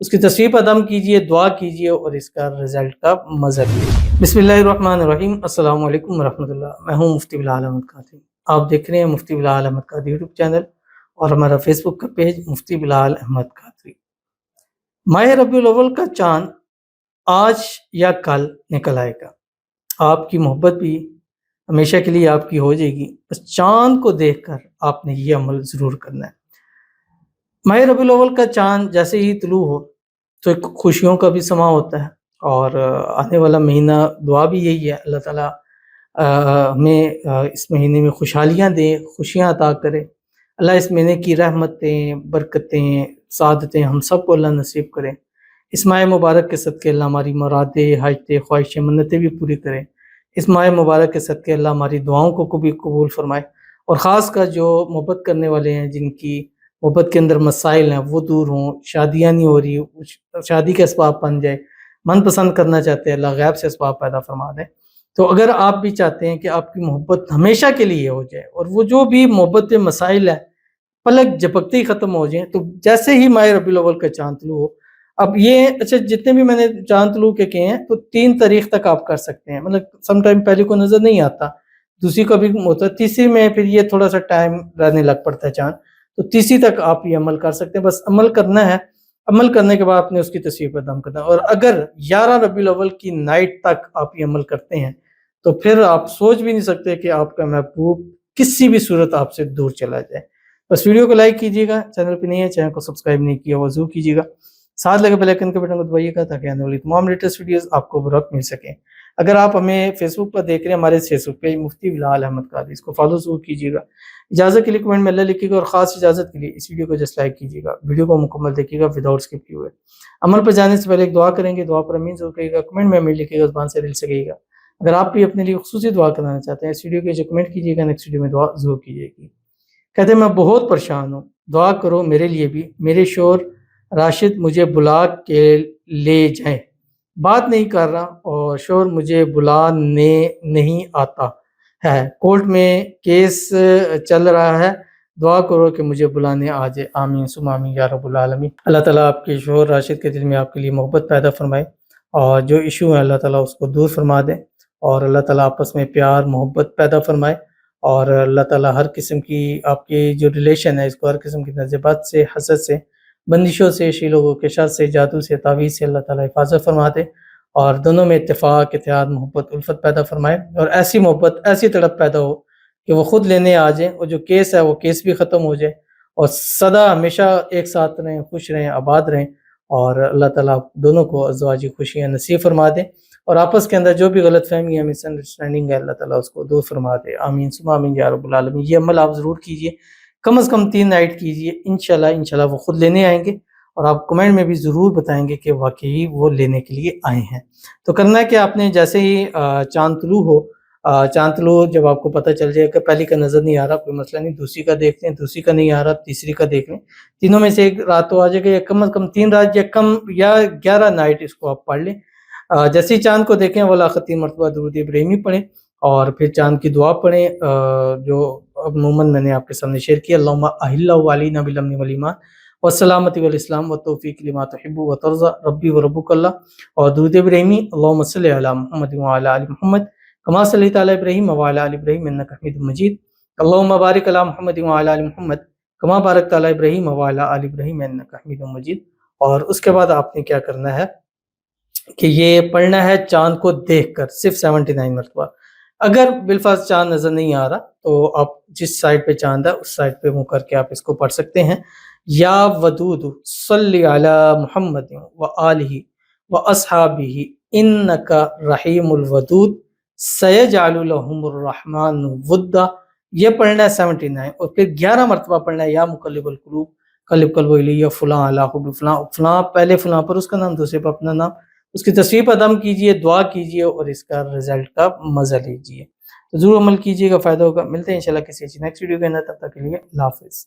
اس کی تصویر پر دم کیجئے، دعا کیجئے اور اس کا رزلٹ کا مزہ لیجئے۔ بسم اللہ الرحمن الرحیم۔ السلام علیکم ورحمۃ اللہ۔ میں ہوں مفتی بلال احمد قادری۔ آپ دیکھ رہے ہیں مفتی بلال احمد قادری یوٹیوب چینل اور ہمارا فیس بک کا پیج مفتی بلال احمد قادری۔ ماہ ربیع الاول کا چاند آج یا کل نکل آئے گا، آپ کی محبت بھی ہمیشہ کے لیے آپ کی ہو جائے گی، بس چاند کو دیکھ کر آپ نے یہ عمل ضرور کرنا ہے۔ ماہ ربیع الاول کا چاند جیسے ہی طلوع ہو تو ایک خوشیوں کا بھی سماں ہوتا ہے، اور آنے والا مہینہ دعا بھی یہی ہے، اللہ تعالیٰ ہمیں اس مہینے میں خوشحالیاں دے، خوشیاں عطا کرے۔ اللہ اس مہینے کی رحمتیں، برکتیں، سعادتیں ہم سب کو اللہ نصیب کرے۔ اس ماہ مبارک کے صدقے اللہ ہماری مرادیں، حاجتیں، خواہشیں، منتیں بھی پوری کرے۔ اس ماہ مبارک کے صدقے اللہ ہماری دعاؤں کو بھی قبول فرمائے، اور خاص کر جو محبت کرنے والے ہیں، جن کی محبت کے اندر مسائل ہیں، وہ دور ہوں، شادیاں نہیں ہو رہی، شادی کے اسباب بن جائے، من پسند کرنا چاہتے ہیں، اللہ غیب سے اسباب پیدا فرما دے۔ تو اگر آپ بھی چاہتے ہیں کہ آپ کی محبت ہمیشہ کے لیے ہو جائے، اور وہ جو بھی محبت مسائل ہیں پلک جھپکتے ہی ختم ہو جائیں، تو جیسے ہی ماہ ربیع الاول کا چاند طلوع ہو، اب یہ اچھا جتنے بھی میں نے چاند طلوع کے کہے ہیں تو 3 تاریخ تک آپ کر سکتے ہیں، مطلب سم ٹائم پہلے کو نظر نہیں آتا، دوسری کو بھی ہوتا ہے، تیسری میں پھر یہ تھوڑا سا ٹائم رہنے لگ پڑتا ہے چاند، تو تیسری تک آپ یہ عمل کر سکتے ہیں۔ بس عمل کرنا ہے، عمل کرنے کے بعد آپ نے اس کی تصویر پر دم کرنا ہے، اور اگر 11 ربیع الاول کی نائٹ تک آپ یہ عمل کرتے ہیں تو پھر آپ سوچ بھی نہیں سکتے کہ آپ کا محبوب کسی بھی صورت آپ سے دور چلا جائے۔ بس ویڈیو کو لائک کیجیے گا، چینل پہ نہیں ہے چینل کو سبسکرائب نہیں کیا وہ ضرور کیجیے گا، ساتھ لگے بیل آئیکن کے بٹن کو دبائیے گا تاکہ آنے والی تمام لیٹسٹ ویڈیوز آپ کو بروقت مل سکیں۔ اگر آپ ہمیں فیس بک پر دیکھ رہے ہیں، ہمارے فیس بک پیج مفتی بلال احمد قادری، اس کو فالو ضرور کیجیے گا۔ اجازت کے لیے کمنٹ میں اللہ لکھیے گا، اور خاص اجازت کے لیے اس ویڈیو کو جسٹ لائک کیجیے گا، ویڈیو کو مکمل دیکھیے گا وداؤٹ اسکپ کیے ہوئے۔ عمل پر جانے سے پہلے ایک دعا کریں گے، دعا پر امین ضرور کہیے گا، کمنٹ میں امین لکھیے گا، زبان سے دل سے کہیے گا۔ اگر آپ بھی اپنے لیے خصوصی دعا کرانا چاہتے ہیں، اس ویڈیو کے جو کمنٹ کیجیے گا، نیکسٹ ویڈیو میں دعا ضرور کیجیے گی۔ کہتے ہیں میں بہت پریشان ہوں، دعا کرو میرے لیے بھی، میرے شوہر راشد مجھے بلا کے لے جائیں، بات نہیں کر رہا اور شوہر مجھے بلانے نہیں آتا ہے، کورٹ میں کیس چل رہا ہے، دعا کرو کہ مجھے بلانے آ جائے، آمین ثم آمین یا رب العالمین۔ اللہ تعالیٰ آپ کے شوہر راشد کے دل میں آپ کے لیے محبت پیدا فرمائے، اور جو ایشو ہے اللہ تعالیٰ اس کو دور فرما دے، اور اللہ تعالیٰ آپس میں پیار محبت پیدا فرمائے، اور اللہ تعالیٰ ہر قسم کی آپ کی جو ریلیشن ہے اس کو ہر قسم کی نظبات سے، حسد سے، بندشوں سے، شی لوگوں کے شر سے، جادو سے، تعویذ سے اللہ تعالیٰ حفاظت فرما دے، اور دونوں میں اتفاق، اتحاد، محبت، الفت پیدا فرمائے، اور ایسی محبت، ایسی تڑپ پیدا ہو کہ وہ خود لینے آ جائیں، اور جو کیس ہے وہ کیس بھی ختم ہو جائے، اور سدا ہمیشہ ایک ساتھ رہیں، خوش رہیں، آباد رہیں، اور اللہ تعالیٰ دونوں کو ازواجی خوشیاں نصیب فرما دے، اور آپس کے اندر جو بھی غلط فہمی ہے، مس انڈرسٹینڈنگ ہے، اللہ تعالیٰ اس کو دور فرما دے، آمین ثم آمین یا رب العالمین۔ یہ عمل آپ ضرور کیجئے، کم از کم 3 نائٹ کیجئے، انشاءاللہ وہ خود لینے آئیں گے، اور آپ کمنٹ میں بھی ضرور بتائیں گے کہ واقعی وہ لینے کے لیے آئے ہیں۔ تو کرنا ہے کہ آپ نے جیسے ہی چاند طلوع ہو، چاند طلوع جب آپ کو پتہ چل جائے کہ پہلی کا نظر نہیں آ رہا، کوئی مسئلہ نہیں، دوسری کا دیکھ لیں، دوسری کا نہیں آ رہا، تیسری کا دیکھ لیں، تینوں میں سے ایک رات تو آ جائے گا، یا کم از کم 3 رات، یا 11 نائٹ اس کو آپ پڑھ لیں۔ جیسے ہی چاند کو دیکھیں ولاخت 3 مرتبہ درود ابراہیمی پڑھیں، اور پھر چاند کی دعا پڑھیں، جو عموماً میں نے آپ کے سامنے شیئر کیا، اللہم احل علینا بالامن والایمان والسلامتی والاسلام والتوفیق لما تحب وترضى ربی وربک اللہ، اور درود ابراہیمی، اللہم صلی علی محمد وعلی آل محمد کما صلیت علی ابراہیم وعلی آل ابراہیم انک حمید مجید، اللہم بارک علی محمد وعلی آل محمد کما بارکت علی ابراہیم وعلی آل ابراہیم انک حمید مجید۔ اور اس کے بعد آپ نے کیا کرنا ہے کہ یہ پڑھنا ہے چاند کو دیکھ کر صرف 79 مرتبہ۔ اگر بالفرض چاند نظر نہیں آ رہا تو آپ جس سائڈ پہ چاند ہے اس سائڈ پہ منہ کر کے آپ اس کو پڑھ سکتے ہیں، یا ودود صلی علی محمد و آلہ و اصحابہ انک رحیم الودود سیجعل لہم الرحمن ودا، یہ پڑھنا ہے 79، اور پھر 11 مرتبہ پڑھنا ہے، یا مقلب القلوب قلب قلب الی فلاں علی حب فلاں، فلاں پہلے فلاں پر اس کا نام، دوسرے پر اپنا نام، اس کی تصویر پر دم کیجئے، دعا کیجئے، اور اس کا رزلٹ کا مزہ لیجئے۔ تو ضرور عمل کیجئے گا، فائدہ ہوگا۔ ملتے ہیں انشاءاللہ کسی اچھی نیکسٹ ویڈیو کے اندر، تب تک کے لیے اللہ حافظ۔